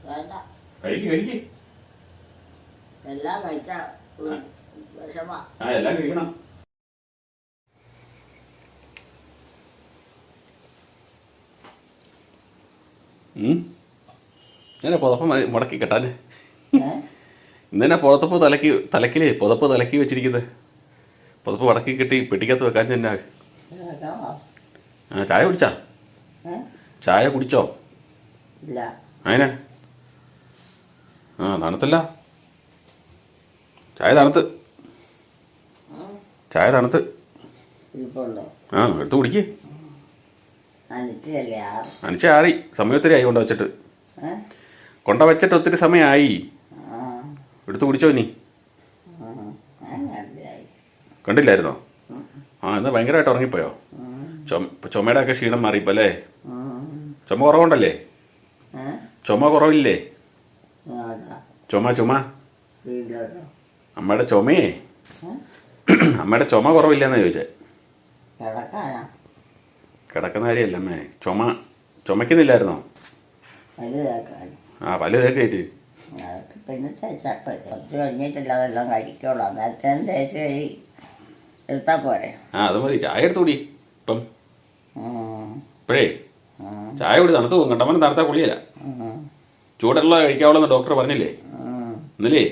വേണ്ട. കഴിക്ക് കഴിക്ക്. എല്ലാം കഴിച്ച വിഷമാ. എല്ലാം കഴിക്കണം. ഇങ്ങനെ പുതപ്പ് മുടക്കി കെട്ടാൻ. ഇന്നെ പുതപ്പ് തലക്കിലേ പുതപ്പ് തലക്കി വെച്ചിരിക്കുന്നത്. പുതപ്പ് മടക്കി കെട്ടി പെട്ടിക്കകത്ത് വെക്കാൻ തന്നെ. ചായ കുടിച്ചാ? ചായ കുടിച്ചോ? ഇല്ല. അതിനെ തണുത്തല്ല. ചായ തണുത്ത്. ചായ തണുത്ത്. എടുത്ത് കുടിക്ക്. നനച്ച ആറി. സമയം ഒത്തിരി ആയി കൊണ്ട വെച്ചിട്ട് ഒത്തിരി സമയമായി. എടുത്ത് കുടിച്ചോ നീ? കണ്ടില്ലായിരുന്നോ? എന്നാ ഭയങ്കരമായിട്ട് ഉറങ്ങിപ്പോയോ? ചുമയുടെ ഒക്കെ ക്ഷീണം മാറിയപ്പോ അല്ലേ? ചുമ കുറവുണ്ടല്ലേ? ചുമ കുറവില്ലേ? ചുമ അമ്മയുടെ ചുമയേ, അമ്മയുടെ ചുമ കുറവില്ലെന്നാ ചോദിച്ചേ. കിടക്കുന്ന കാര്യമല്ല അമ്മേ. ചുമക്കുന്നില്ലായിരുന്നോ? പല്ല് തേക്കേറ്റ്. പിന്നെ കുറച്ച് കഴിഞ്ഞിട്ടില്ല അതെല്ലാം കഴിക്കുള്ളൂ. അന്നേരത്തെ തേച്ച് കഴി എടുത്താൽ പോരെ. അത് മതി. ചായ എടുത്ത് കുടി. ഇപ്പം ഇപ്പോഴേ ചായ കുടി. തണുത്ത് പോകും. കണ്ടമാനം തണുത്താൽ കുളിയല്ല. ചൂടുള്ള കഴിക്കാവുള്ളൂ ഡോക്ടർ പറഞ്ഞില്ലേ ഇന്നലെ?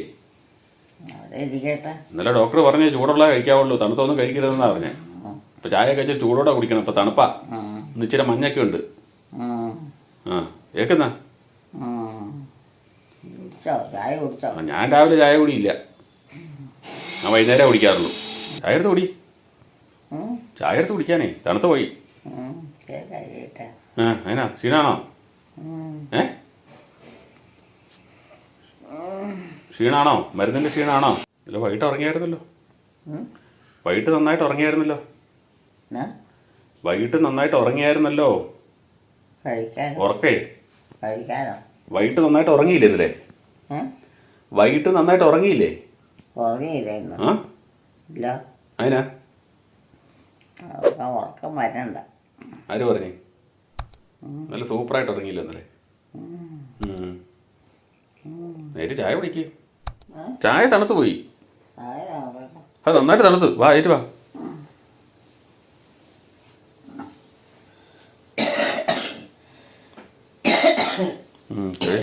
ഇന്നലെ ഡോക്ടർ പറഞ്ഞേ ചൂടുള്ള കഴിക്കാവുള്ളൂ, തണുത്തൊന്നും കഴിക്കരുതെന്നാ പറഞ്ഞേ. ഇപ്പൊ ചായ കഴിച്ചാൽ ചൂടോടെ കുടിക്കണം. ഇപ്പൊ തണുപ്പാ. ഇച്ചിരി മഞ്ഞൊക്കെ ഉണ്ട്. കേൾക്കുന്ന ഞാൻ രാവിലെ ചായ കുടിയില്ല. ഞാൻ വൈകുന്നേരം കുടിക്കാറുള്ളൂ. ചായ എടുത്ത് കുടി. ചായ എടുത്ത് കുടിക്കാനേ. തണുത്ത് പോയി. അതിനാ ക്ഷീണാണോ? ക്ഷീണാണോ? മരുന്നിന്റെ ക്ഷീണാണോ? ഇല്ല, വൈകിട്ട് ഉറങ്ങിയായിരുന്നല്ലോ. വൈകിട്ട് നന്നായിട്ട് ഉറങ്ങിയായിരുന്നല്ലോ. വൈകിട്ട് നന്നായിട്ട് ഉറങ്ങിയായിരുന്നല്ലോ. ഉറക്കേ വൈകിട്ട് നന്നായിട്ട് ഉറങ്ങിയില്ലേ ഇന്നലെ? വൈകിട്ട് നന്നായിട്ട് ഉറങ്ങിയില്ലേ? അതിനാ ഉറക്കം വരണ്ട. ആര് പറഞ്ഞു? നല്ല സൂപ്പറായിട്ട് ഉറങ്ങിയില്ല ഇന്നലെ. നേരിട്ട് ചായ കുടിക്ക്. ചായ തണുത്ത് പോയി. അത് നന്നായിട്ട് തണുത്ത്. വാ ഏറ്റു വാ.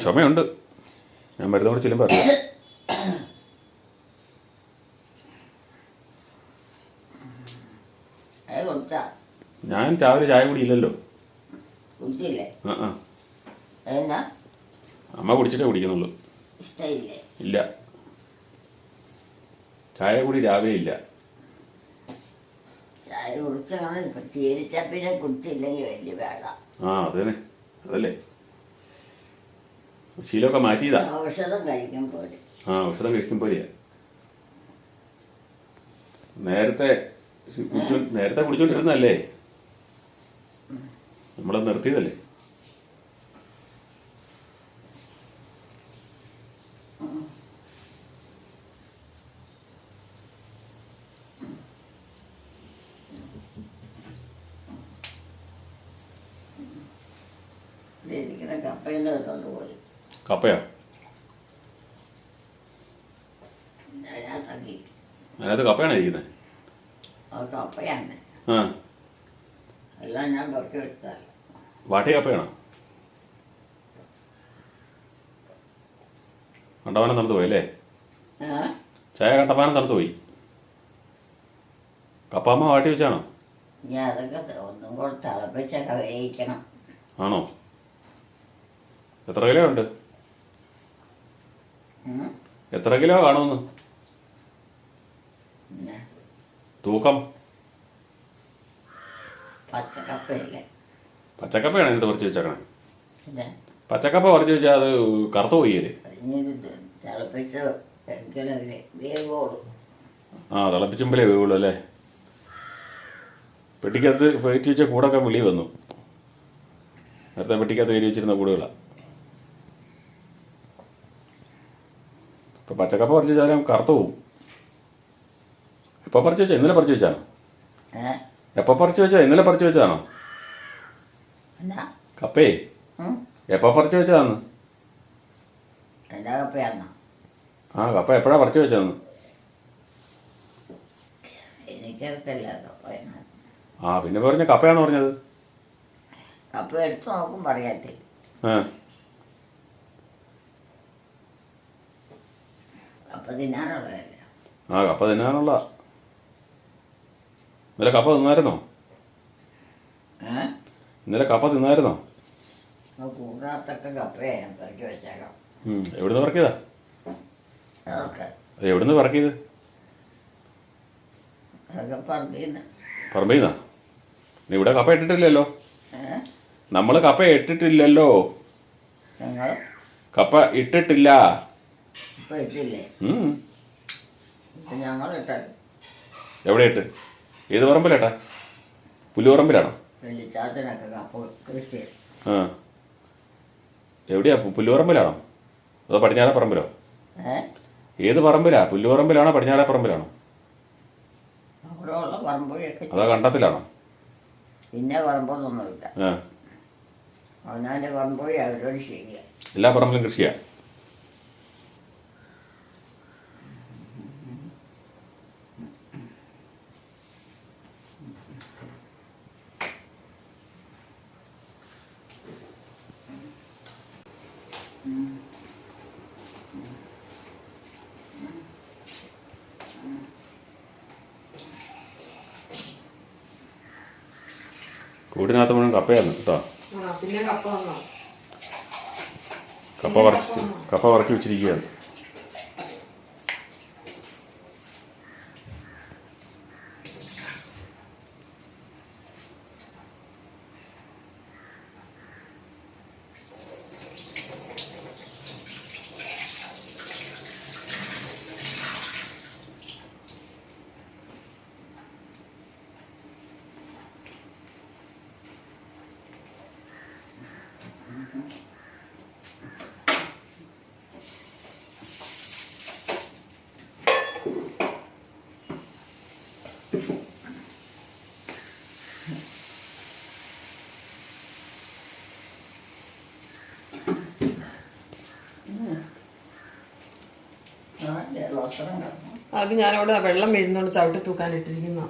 ചുമയുണ്ട്. ഞാൻ മരുന്ന് കൂടെ ചെല്ലുമ്പോൾ അറിയാം. ഞാൻ രാവിലെ ചായ കുടിയില്ലല്ലോ. അമ്മ കുടിച്ചിട്ടേ കുടിക്കുന്നുള്ളൂ. ഇല്ല, ചായ കൂടി രാവിലെ ഇല്ല. അതന്നെ, അതല്ലേ ശീലമൊക്കെ മാറ്റിയതാ. ഔഷധം കഴിക്കും പോലെയാ. നേരത്തെ കുടിച്ചോണ്ടിരുന്നല്ലേ, നമ്മളെ നിർത്തിയതല്ലേ. കപ്പയോ? അതിനകത്ത് കപ്പയാണോ ഇരിക്കുന്നത്? വാട്ടിയ കപ്പയാണോ? കണ്ടമാനം തണുത്ത് പോയി അല്ലേ? ചായ കണ്ടമാനം തണുത്ത് പോയി. കപ്പാമ്മ വാട്ടി വെച്ചാണോ? ഒന്നും കൂടെ തിളപ്പിച്ചൊക്കെ വേവിക്കണം. ആണോ? എത്ര കിലോ ഉണ്ട്? എത്ര കിലോ കാണുമെന്ന് തൂക്കം? പച്ചക്കപ്പയാണ് ഇതിനകത്ത് പറിച്ച് വെച്ചേക്കണേ. പച്ചക്കപ്പ പറിച്ച് വെച്ചാൽ അത് കറുത്തു പോയില്ലേ? തിളപ്പിച്ചുമ്പലേ വേവുള്ളൂ അല്ലേ? പെട്ടിക്കകത്ത് കയറ്റി വെച്ച കൂടൊക്കെ വെളി വന്നു. നേരത്തെ പെട്ടിക്കകത്ത് കയറ്റി വെച്ചിരുന്ന കൂടുകളാണ്. ഇപ്പൊ പച്ചക്കപ്പ പറിച്ച് വെച്ചാലും കറുത്തു പോവും. എപ്പോൾ പറിച്ച് വെച്ചാ? ഇന്നലെ പറിച്ച് വെച്ചാണോ? എപ്പോൾ പറിച്ച് വെച്ചാ? ഇന്നലെ പറിച്ച് വെച്ചതാണോ കപ്പേ? എപ്പോൾ പറിച്ച് വെച്ചതാന്ന്? എൻ്റെ കപ്പയാണോ? ആ കപ്പ എപ്പോഴാണ് പറിച്ചു വെച്ചതെന്ന്? എനിക്കടുത്തല്ല കപ്പ. ആ പിന്നെ പറഞ്ഞ കപ്പയാന്ന് പറഞ്ഞത്. കപ്പ എടുത്ത് നോക്കും പറയാത്തെ. കപ്പ തിന്നാനുള്ളതല്ല. ആ കപ്പ തിന്നാനുള്ള. ഇന്നലെ കപ്പ തിന്നായിരുന്നോ? ഇന്നലെ കപ്പ തിന്നായിരുന്നോ? കൂടാത്തൊക്കെ കപ്പയാണ് പെറുക്കി വെച്ചേക്കാം. എവിടുന്ന് പറക്കിയതാ? അതൊക്കെ എവിടുന്ന് പറക്കിയത്? അതൊക്കെ പറമ്പീന്ന്. പറമ്പീന്നാ? ഇവിടെ കപ്പ ഇട്ടിട്ടില്ലല്ലോ. നമ്മൾ കപ്പ ഇട്ടിട്ടില്ലല്ലോ. ഞങ്ങൾ കപ്പ ഇട്ടിട്ടില്ല. ഇപ്പൊ ഇട്ടില്ലേ? ഞങ്ങൾ ഇട്ടത്. എവിടെ ഇട്ട്? ഏത് പറമ്പിലേട്ടാ? പുല്ലുപറമ്പിലാണോ? വെള്ളിച്ചാത്തിനൊക്കെ കപ്പ കൃഷി. ആ എവിടെയാ? പുല്ലുപറമ്പിലാണോ അതോ പടിഞ്ഞാറ പറമ്പിലോ? ഏത് പറമ്പിലാ? പുല്ലുപറമ്പിലാണോ പടിഞ്ഞാറ പറമ്പിലാണോ? അവിടെ ഉള്ള പറമ്പൊഴിയൊക്കെ. അതോ കണ്ടത്തിലാണോ? പിന്നെ പറമ്പൊന്നുമില്ല. അവനാൻ്റെ പറമ്പൊഴി അവരോട് ശരിയാ. എല്ലാ പറമ്പിലും കൃഷിയാ? കൂടിനകത്ത് മുഴുവൻ കപ്പയായിരുന്നു കേട്ടോ. കപ്പ വറക്കി വെച്ചിരിക്കുകയാണ്. അത് ഞാനവിടെ വെള്ളം വീഴുന്നോണ്ട് ചവിട്ടി തൂക്കാനിട്ടിരിക്കുന്ന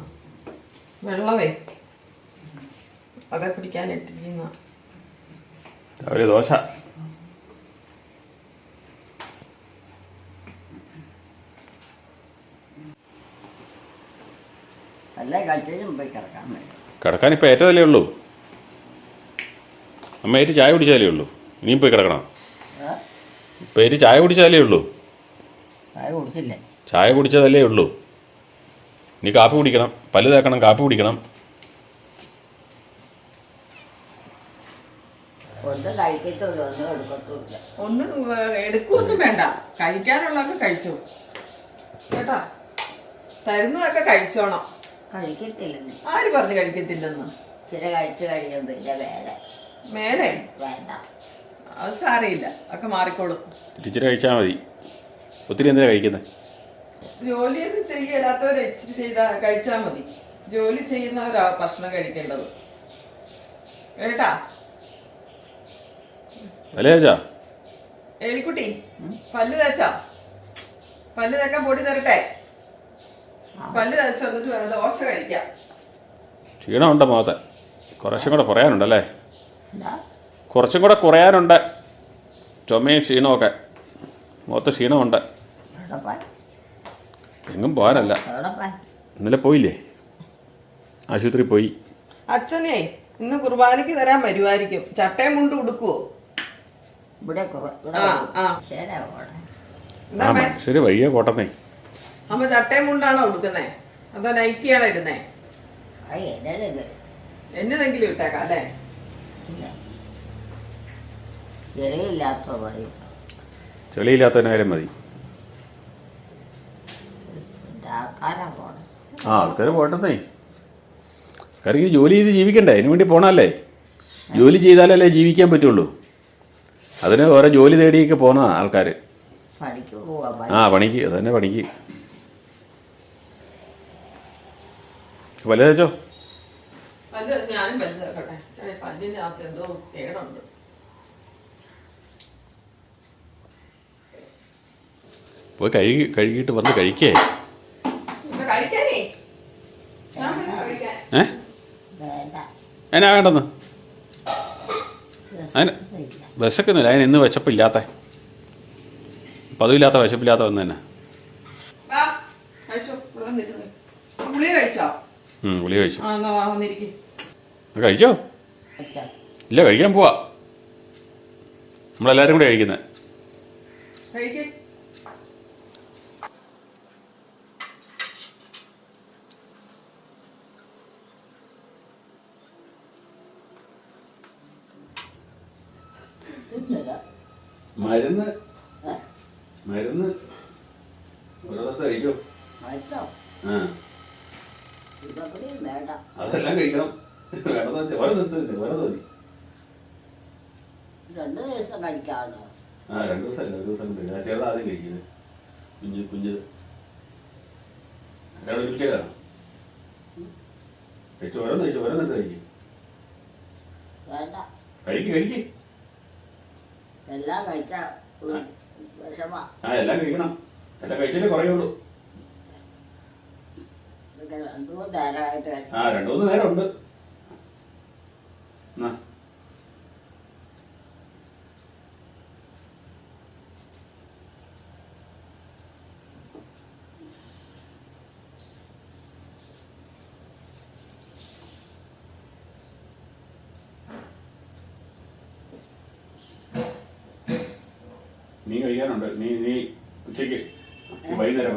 വെള്ളമേ അതെ കുടിക്കാനിട്ടിരിക്കുന്ന. ഒരു ദോശ. കിടക്കാൻ ഇപ്പം ഏറ്റതല്ലേ ഉള്ളൂ. അമ്മ ഏറ്റ് ചായ കുടിച്ചാലേ ഉള്ളൂ. ഇനിയും പോയി കിടക്കണം. ഇപ്പം ഏറ്റ് ചായ കുടിച്ചാലേ ഉള്ളൂ. ചായ കുടിച്ചതല്ലേ ഉള്ളൂ. ഇനി കാപ്പി കുടിക്കണം, പല്ല് തേക്കണം, കാപ്പി കുടിക്കണം. ഒന്നും എടുക്കൊന്നും വേണ്ട, കഴിക്കാനുള്ളതൊക്കെ കഴിച്ചു കേട്ടാ. തരുന്നതൊക്കെ കഴിച്ചോണം. കഴിക്കത്തില്ലെന്ന് ആര് പറഞ്ഞു കഴിക്കത്തില്ലെന്ന്? ഇച്ചിരി കഴിച്ചു കഴിയുമ്പോ മേലെ വേണ്ട, അത് സാരയില്ല, ഒക്കെ മാറിക്കോളും. ഇച്ചിരി കഴിച്ചാൽ മതി. ഒത്തിരി എന്തിനാ കഴിക്കുന്നത്? ജോലിയൊന്നും ചെയ്യലാത്തവരെ ഇച്ചിരി ചെയ്താ കഴിച്ചാൽ മതി. ജോലി ചെയ്യുന്നവരാ ഭക്ഷണം കഴിക്കേണ്ടത് കേട്ടാ. എലിക്കുട്ടി പല്ല് തേച്ചാ? പല്ല് തേക്കാൻ പൊടി തരട്ടെ? പല്ല് തേച്ച് വന്നിട്ട് വേണം ദോശ കഴിക്കാം. ക്ഷീണമുണ്ട് മുഖത്ത്. കുറച്ചും കൂടെ കുറയാനുണ്ടല്ലേ? കുറച്ചും കൂടെ കുറയാനുണ്ട്. ചുമയും ക്ഷീണമൊക്കെ. മുഖത്ത് ക്ഷീണമുണ്ട്. എങ്ങും പോകാനല്ല. ഇന്നലെ പോയില്ലേ? ആശുപത്രി പോയി. അച്ഛനെ ഇന്ന് കുർബാനയ്ക്ക് തരാൻ വരുമായിരിക്കും. ചട്ടയും മുണ്ട് ഉടുക്കുവോ? ശരി, വയ്യ കോട്ടന്നേ. അമ്മ ചട്ടയും മുണ്ടാണോ ഉടുക്കുന്നേ അതോ നൈറ്റിയാണോ ഇടുന്നേ? എന്നതെങ്കിലും ഇട്ടേക്കാം അല്ലേ? ചെളിയില്ലാത്തതിന് കാര്യം മതി. ആൾക്കാർ പോട്ടെന്നേ. ആൾക്കാർക്ക് ജോലി ചെയ്ത് ജീവിക്കണ്ടേ? അതിനു വേണ്ടി പോണല്ലേ. ജോലി ചെയ്താലല്ലേ ജീവിക്കാൻ പറ്റുള്ളൂ. അതിന് ഓരോ ജോലി തേടിയൊക്കെ പോന്ന ആൾക്കാർ. പണിക്ക്. അതന്നെ പണിക്ക്. വലുതോ? ഞാനും വലുതാക്കട്ടെ. പല്ലിനകത്ത് എന്തോ കേടുണ്ട്. പോയി കഴുകിയിട്ട് വന്ന് കഴിക്കേ. കഴിക്കാനേ കഴിക്കാൻ അതിനാ വേണ്ടെന്ന്. അതിന് വിശക്കുന്നില്ല. അതിന് ഇന്ന് വിശപ്പില്ലാത്ത പതിവില്ലാത്ത വിശപ്പില്ലാത്ത വന്ന് തന്നെ. ഗുളിക കഴിച്ചോ? ഗുളിക കഴിച്ചു. കഴിച്ചോ? ഇല്ല, കഴിക്കാൻ പോവാ. നമ്മളെല്ലാവരും കൂടെ കഴിക്കുന്നത്. മരുന്ന് മരുന്ന് ഓരോരുത്തർ കഴിക്കോ? അതെല്ലാം കഴിക്കണം. വേറെ തോന്നി 2 ദിവസം കഴിക്കാമല്ലോ. 2 ദിവസമല്ല, 1 ദിവസം കഴിക്കാം. ചേർന്ന് ആദ്യം കഴിക്കുന്നത്. കുഞ്ഞത് എല്ലാവരും ഒരുമിച്ച് കാണാം. കഴിച്ചു ഓരോന്നെടുത്ത് കഴിക്കും. കഴിക്ക് എല്ലാം കഴിച്ച വിഷമാ. എല്ലാം കഴിക്കണം. എല്ലാം കഴിച്ചാലേ കുറയുള്ളൂ. 2-3 നേരമായിട്ട് 2-3 നേരം ഉണ്ട്. നീ കഴിക്കാനുണ്ട്. നീ ഉച്ചയ്ക്ക് വൈകുന്നേരം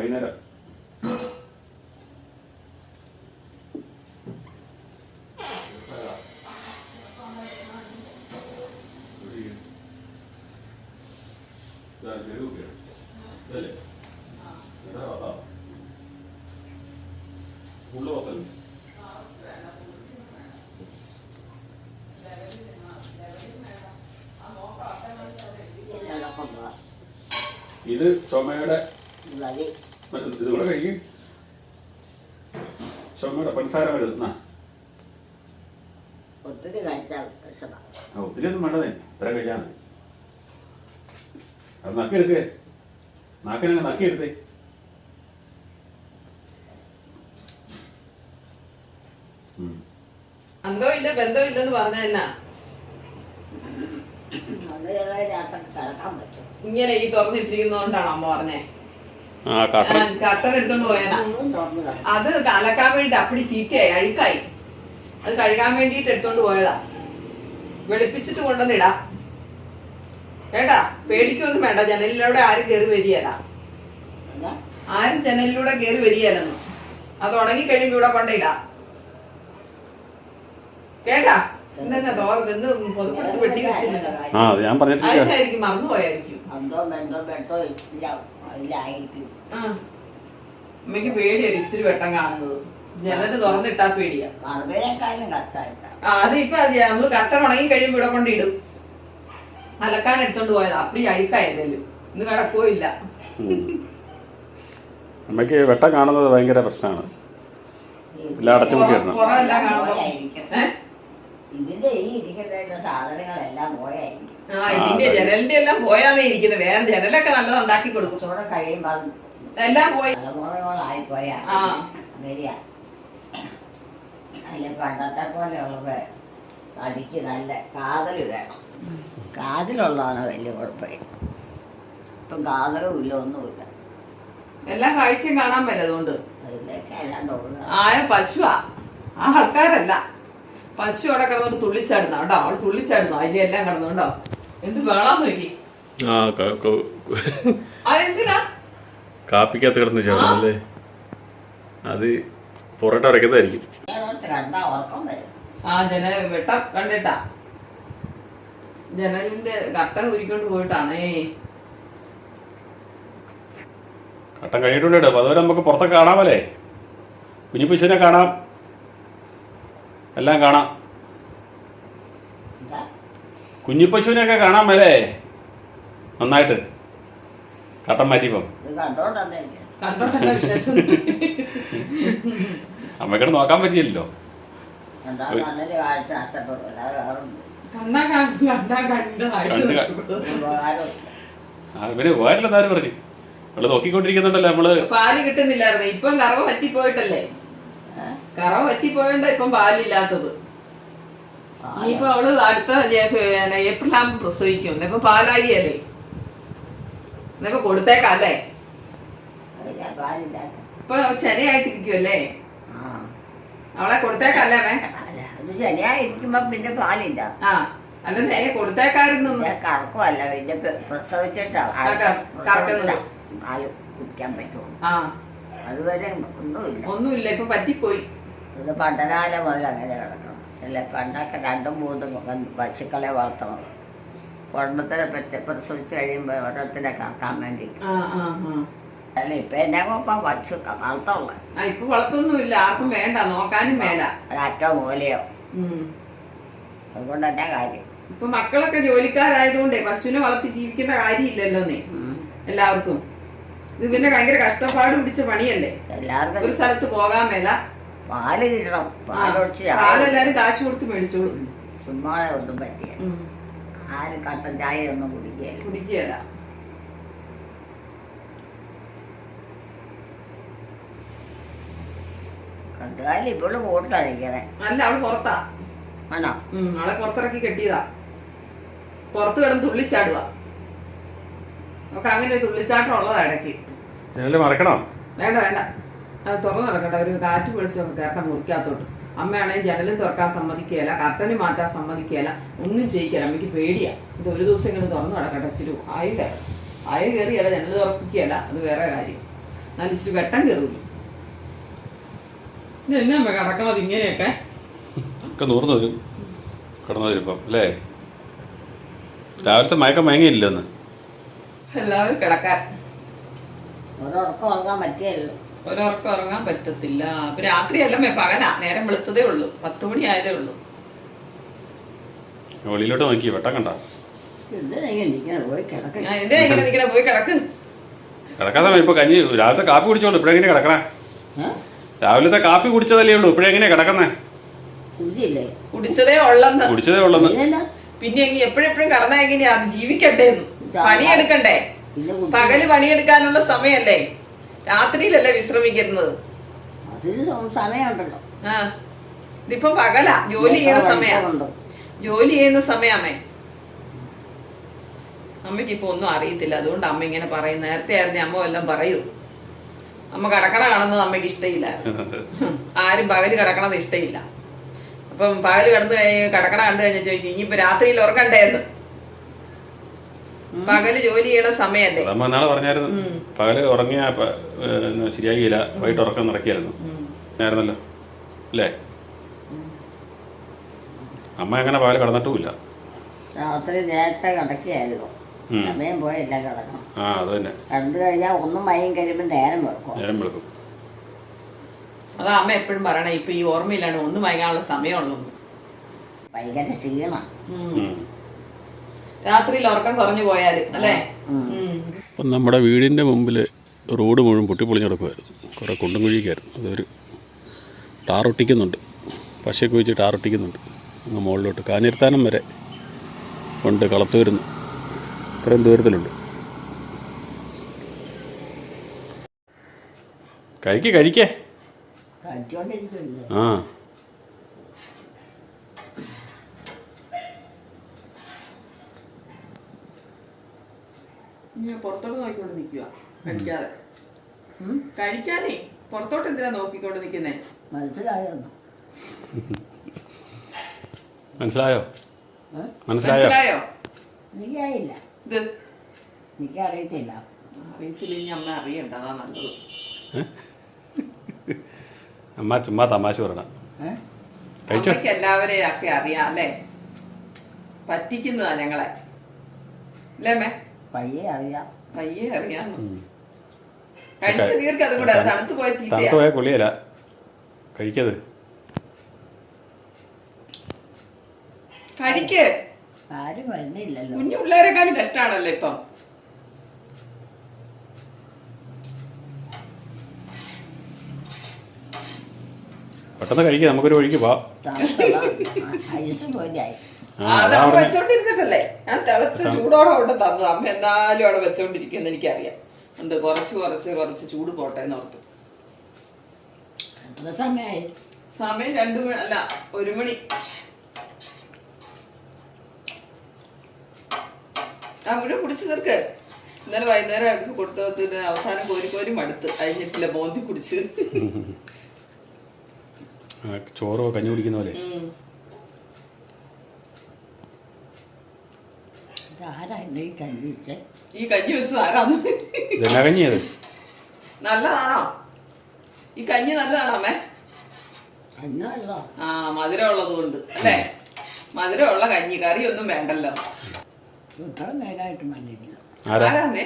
ഇത് ചുമയുടെ ഇതുകൂടെ കഴിക്കും. ചുമയുടെ പഞ്ചസാര മരുന്ന്. ഒത്തിരി കഴിച്ചാൽ വിഷമാ. ഒത്തിരി ഒന്നും വേണ്ടതേ, ഇത്ര കഴിച്ചാൽ മതി. അത് നക്കിയെടുക്കേ. നാക്കിനങ്ങ് നക്കിയെടുത്തേ. ബന്ധമില്ലെന്ന് പറഞ്ഞ ഇങ്ങനെ ഈ തുറന്നിട്ടിരിക്കുന്നോണ്ടാണ് അമ്മ പറഞ്ഞേ. കർട്ടൻ എടുത്തോണ്ട് പോയാ അത് അലക്കാൻ വേണ്ടി അപ്പടി ചീത്തയായി, അഴുക്കായി. അത് കഴുകാൻ വേണ്ടിട്ട് എടുത്തോണ്ട് പോയതാ. വെളുപ്പിച്ചിട്ട് കൊണ്ടുവന്നിടാം കേട്ടാ. പേടിക്കൊന്നും വേണ്ട. ജനലിലൂടെ ആരും കയറി വരികയല്ല. ആരും ജനലിലൂടെ കയറി വരികയല്ലെന്ന്. അത് ഉണങ്ങി കഴിയുമ്പോ ഇവിടെ കൊണ്ടിടാം കേട്ടാ. എന്താ തോർന്ന് പൊതുപ്പെടുത്ത് വെട്ടി വെച്ചില്ല. അതിനായിരിക്കും മറന്നുപോയായിരിക്കും. അമ്മയ്ക്ക് പേടിയാണ് ഇച്ചിരി വെട്ടം കാണുന്നത്. ജനല് തുറന്നിട്ടാ പേടിയാ. അതിപ്പോ നമ്മള് കർട്ടൻ ഉണങ്ങി കഴിയുമ്പോ ഇവിടെ കൊണ്ടിടും. അലക്കാൻ എടുത്തോണ്ട് പോയതാ. അപ്പടി അഴുക്കായതല്ലോ. ഇന്ന് കിടക്കുകയില്ല. അമ്മയ്ക്ക് വെട്ടം കാണുന്നത് ഭയങ്കര പ്രശ്നമാണ്. പുറമെല്ലാം കാണുമ്പോ ഇതിന്റെ ഈ ഇരിക്കുന്ന സാധനങ്ങളെല്ലാം പോയായിരിക്കും. ഇതിന്റെ ജനലിന്റെ എല്ലാം പോയാന്നേ ഇരിക്കുന്നത്. വേറെ ജനലൊക്കെ നല്ലത് ഉണ്ടാക്കി കൊടുക്കും. ചോടെ കഴിയുമ്പോ എല്ലാം പോയി തലമുറകളായി പോയാ വരിക. അല്ല പണ്ടത്തെ പോലെയുള്ള തടിക്ക് നല്ല കാതല് വേണം. കാതിലുള്ളതാണ് വലിയ കുഴപ്പമില്ല. ഇപ്പം കാതലും ഇല്ല, ഒന്നുമില്ല. എല്ലാം കാഴ്ചയും കാണാൻ പറ്റതുകൊണ്ട് അതിലേക്ക് അല്ലാണ്ട് ആയ പശുവാ. ആ ആൾക്കാരല്ല. പശു അവിടെ കിടന്നോണ്ട് തുള്ളിച്ചാടുന്ന കേട്ടോ. അവള് തുള്ളിച്ചാടുന്നു. അതിന്റെ എല്ലാം കിടന്നുണ്ടോ എന്ത് വേളാന്ന് നോക്കി. അതെന്തിനാ കാപ്പിക്കകത്ത് കിടന്ന് ചാടുന്നല്ലേ? അത് പുറട്ട് അടയ്ക്കുന്നതായിരിക്കും. ജനൽ വെട്ടം കണ്ടിട്ടാ. ജനലിന്റെ കർട്ടൻ ഉരിക്കൊണ്ട് പോയിട്ടാണേ. കട്ടൻ കഴിഞ്ഞിട്ടുണ്ട്. അപ്പൊ അതുവരെ നമുക്ക് പുറത്തൊക്കെ കാണാമല്ലേ? കുഞ്ഞിപ്പശുവിനെ കാണാം, എല്ലാം കാണാം. കുഞ്ഞിപ്പശുവിനെയൊക്കെ കാണാൻ മേലേ നന്നായിട്ട്. കട്ടൻ മാറ്റിപ്പം അമ്മക്കടെ നോക്കാൻ പറ്റിയില്ലല്ലോ. പിന്നെ ഉപകാരമില്ലെന്നാരും പറഞ്ഞു. അവള് നോക്കിക്കൊണ്ടിരിക്കുന്നുണ്ടല്ലോ നമ്മള്. പാല് കിട്ടുന്നില്ലായിരുന്നു, ഇപ്പം കറവ പറ്റിപ്പോയിട്ടല്ലേ. കറവ പറ്റിപ്പോയോണ്ടാ ഇപ്പം പാലില്ലാത്തത്. ഇനിയിപ്പൊ അവള് അടുത്ത ഏപ്രിലാകുമ്പോ പ്രസവിക്കും. ഇപ്പൊ പാലായി അല്ലേ, ഇന്നിപ്പോ കൊടുത്തേക്കല്ലേ. ഇപ്പൊ ശനിയായിട്ടിരിക്കുവല്ലേ, അവളെ കൊടുത്തേക്കല്ലേ മേ. ശനിയായിരിക്കുമ്പോ പിന്നെ പാലില്ല. ആ അല്ല നേരെ കൊടുത്തേക്കായിരുന്നു. കറക്കുമല്ല, പിന്നെ പ്രസവിച്ചിട്ടാ കറക്കുന്നത് പാല് കുടിക്കാൻ പറ്റുള്ളൂ. ആ അതുവരെ ഒന്നുമില്ല, ഇപ്പൊ പറ്റിപ്പോയി. ഇത് പണ്ടനാലം മുതൽ അങ്ങനെ കിടക്കണം. അല്ല പണ്ടൊക്കെ 2-3 പശുക്കളെ വളർത്തണം. കുടുംബത്തിനെ പറ്റി പ്രസവിച്ച് കഴിയുമ്പോൾ ഓരോരുത്തരെ കറക്കാൻ വേണ്ടിയിട്ട്. അല്ല ഇപ്പൊ എന്നെ പശു വളർത്തുള്ള. ഇപ്പൊ വളർത്തൊന്നുമില്ല, ആർക്കും വേണ്ട, നോക്കാനും വേണ്ട. ഒരറ്റോ മൂലയോ. അതുകൊണ്ട് തന്നെ കാര്യം. ഇപ്പൊ മക്കളൊക്കെ ജോലിക്കാരായതുകൊണ്ടേ പശുവിനെ വളർത്തി ജീവിക്കേണ്ട കാര്യമില്ലല്ലോ നീ എല്ലാവർക്കും. ഇത് പിന്നെ ഭയങ്കര കഷ്ടപ്പാട് പിടിച്ച പണിയല്ലേ. എല്ലാവർക്കും ഒരു സ്ഥലത്ത് പോകാൻ മേല, പാല് കിട്ടണം. പാലെല്ലാരും കാശ് കൊടുത്ത് മേടിച്ചോളൂ. ചുമ്മാ ഒന്നും പറ്റിയ ആരും കട്ടൻ ചായ ഒന്നും കുടിക്കുകയല്ല. കട്ടുകാലി ഇപ്പോഴും കൂട്ടാ നിൽക്കണേ. അല്ല അവള് പുറത്താ. ആണോ? അവളെ പുറത്തിറക്കി കെട്ടിയതാ. പുറത്ത് കിടന്ന് തുള്ളിച്ചാടുക. നമുക്ക് അങ്ങനെ ഒരു തുള്ളിച്ചാട്ടം ഉള്ളതാ ഇടയ്ക്ക്. മറക്കണോ? വേണ്ട വേണ്ട, അത് തുറന്നു നടക്കട്ടെ. ഒരു കാറ്റ് വിളിച്ചൊക്കെ കേട്ട മുറിക്കാത്തോട്ട്. അമ്മയാണെങ്കിൽ ജനലും തുറക്കാൻ സമ്മതിക്കുകയില്ല, കർട്ടന് മാറ്റാൻ സമ്മതിക്കുകയില്ല, ഒന്നും ചെയ്യിക്കല. അമ്മയ്ക്ക് പേടിയാ. ഇത് ഒരു ദിവസം ഇങ്ങനെ തുറന്നു നടക്കട്ടെ. ഇച്ചിരി ആയ കയറിയല്ല, ജനൽ തുറപ്പിക്കുകയല്ല, അത് വേറെ കാര്യം. എന്നാലും ഇച്ചിരി വെട്ടം കയറൂല. എന്നാ അമ്മ കിടക്കണത് ഇങ്ങനെയൊക്കെ നൂർന്നു വരും കിടന്നു വരുമ്പം അല്ലേ? രാവിലത്തെ മയക്കം മയങ്ങിയില്ലെന്ന് എല്ലാവരും കിടക്കാൻ. ഒരൊറക്കം ഉറങ്ങാൻ പറ്റിയല്ലോ. ഒരൊറക്കം ഉറങ്ങാൻ പറ്റത്തില്ല. അപ്പൊ രാത്രിയല്ലമ്മേ, പകലാ. നേരം വെളുത്തതേ ഉള്ളൂ, 10 മണി ആയതേ ഉള്ളൂ. വെളിയിലോട്ട് നോക്കി വെട്ടം കണ്ട. പോയി കിടക്ക. ഇതെങ്ങനെ നിൽക്കണ, പോയി കിടക്ക്. കിടക്കാതെ ഇപ്പൊ കഞ്ഞി രാവിലത്തെ കാപ്പി കുടിച്ചോളൂ. ഇപ്പഴെങ്ങനെ കിടക്കണേ? രാവിലത്തെ കാപ്പി കുടിച്ചതല്ലേ ഉള്ളൂ, ഇപ്പഴെങ്ങനെയാ കിടക്കുന്നേ? കുടിച്ചതേ ഉള്ളെന്ന്. പിന്നെ എപ്പോഴെപ്പോഴും കടന്നാ എങ്ങനെയാ? അത് ജീവിക്കട്ടെ, പണിയെടുക്കണ്ടേ. പകല് പണിയെടുക്കാനുള്ള സമയല്ലേ, രാത്രിയിലല്ലേ വിശ്രമിക്കുന്നത്. സമയമുണ്ടല്ലോ. ആ ഇതിപ്പോ പകലാ, ജോലി ചെയ്യണ സമയമുണ്ട്. ജോലി ചെയ്യുന്ന സമയമേ. അമ്മയ്ക്ക് ഇപ്പൊ ഒന്നും അറിയത്തില്ല, അതുകൊണ്ട് അമ്മ ഇങ്ങനെ പറയും. നേരത്തെ ആയിരുന്നു അമ്മ വല്ലതും പറയൂ. അമ്മ കടക്കണ കാണുന്നത് അമ്മയ്ക്ക് ഇഷ്ടമില്ല. ആരും പകല് കിടക്കണത് ഇഷ്ടമില്ല. അപ്പം പകല് കടക്കണ കണ്ടു കഴിഞ്ഞാൽ ചോദിക്കും, ഇനിയിപ്പോ രാത്രിയിൽ ഉറങ്ങണ്ടേന്ന്. പകല് ജോലി ചെയ്യണ സമയല്ലേ. നാളെ പറഞ്ഞായിരുന്നു പകല് ഉറങ്ങിയ ശരിയാകില്ല, വൈകിട്ട് ഉറക്കം നടക്കിയായിരുന്നു ആയിരുന്നല്ലോ അല്ലേ? അമ്മ അങ്ങനെ പകല് കിടന്നിട്ടുമില്ല. രാത്രി നേരത്തെ കിടക്കുകയായിരുന്നു, സമയം പോയല്ല കിടക്കണം. ആ അത് തന്നെ. കണ്ടു കഴിഞ്ഞാൽ ഒന്നും മയം കഴിയുമ്പോൾ നേരം വെളുക്കും. അതാ അമ്മ എപ്പോഴും പറയണേ, ഇപ്പൊ ഈ ഓർമ്മയിലാണ് ഒന്നും മയങ്ങാനുള്ള സമയമുള്ളൂ. ഭയങ്കര ക്ഷീണം രാത്രിയിൽ ഉറക്കം കുറഞ്ഞു പോയാല് അല്ലേ. അപ്പം നമ്മുടെ വീടിൻ്റെ മുമ്പിൽ റോഡ് മുഴുവൻ പൊട്ടിപ്പൊളിഞ്ഞ് കിടക്കുമായിരുന്നു. കുറേ കുണ്ടും കുഴിക്കായിരുന്നു. അതൊരു ടാറൊട്ടിക്കുന്നുണ്ട്, പശയൊക്കെ വെച്ച് ടാറൊട്ടിക്കുന്നുണ്ട്. അങ്ങ് മുകളിലോട്ട് കാഞ്ഞിരത്താനം വരെ ഉണ്ട്, കളത്തൂരുന്ന് ഇത്രയും ദൂരത്തിലുണ്ട്. കഴിക്കേ ആ പുറത്തോട്ട് നോക്കിക്കൊണ്ട് നിൽക്കുക, കഴിക്കാതെ. കഴിക്കാനേ പുറത്തോട്ട് എന്തിനാ നോക്കിക്കൊണ്ട് നിൽക്കുന്നേ? മനസ്സിലായോ? എനിക്കറിയില്ല. ഇത് എനിക്കറിയത്തില്ല. അറിയത്തില്ലെങ്കിൽ അമ്മ അറിയണ്ട, അതാ നല്ലത്. അമ്മ ചുമ്മാ തമാശ പറയണം. അമ്മയ്ക്ക് എല്ലാവരെയും ഒക്കെ അറിയാം അല്ലേ, പറ്റിക്കുന്നതാ ഞങ്ങളെ അല്ലേ അമ്മേ? പയ്യെ അറിയാം. കഴിച്ച് തീർക്ക്. അതും കൂടെ തണുത്തു പോയ കുളിയല്ല കഴിക്കത്. കഴിക്ക്. ആരും വരുന്നില്ലല്ലോ. കുഞ്ഞു പിള്ളേരെക്കാളും കഷ്ടാണല്ലോ ഇപ്പം. പെട്ടെന്ന് കഴിക്കുക, നമുക്കൊരു വഴിക്ക് പോവാം. അതമ്മ വെച്ചോണ്ടിരുന്നിട്ടല്ലേ, ഞാൻ തിളച്ച ചൂടോടെ കൊണ്ട് തന്നു. അമ്മ എന്നാലും അവിടെ വെച്ചോണ്ടിരിക്കുമെന്ന് എനിക്കറിയാം. ഉണ്ട്. കുറച്ച് ചൂട് പോട്ടെ എന്ന് ഓർത്ത്. എത്ര സമയമായി? സമയം 2 മണി അല്ല 1 മണി. അവിടെ കുടിച്ചു തീർക്ക്. ഇന്നലെ വൈകുന്നേരം അടുത്ത് കൊടുത്തതിന് അവസാനം കോരി മടുത്ത് കഴിഞ്ഞിട്ടില്ല, മോന്തി കുടിച്ച്. ചോറോ കഞ്ഞി കുടിക്കുന്ന പോലെ. ഈ കഞ്ഞി വെച്ചത് ആരാന്ന്? കഞ്ഞിയത് നല്ലതാണോ? ഈ കഞ്ഞി നല്ലതാണോ അമ്മേ? ആ, മധുരം ഉള്ളത് കൊണ്ട് അല്ലേ? മധുരമുള്ള കഞ്ഞി, കറിയൊന്നും വേണ്ടല്ലോ. ആരാന്നേ?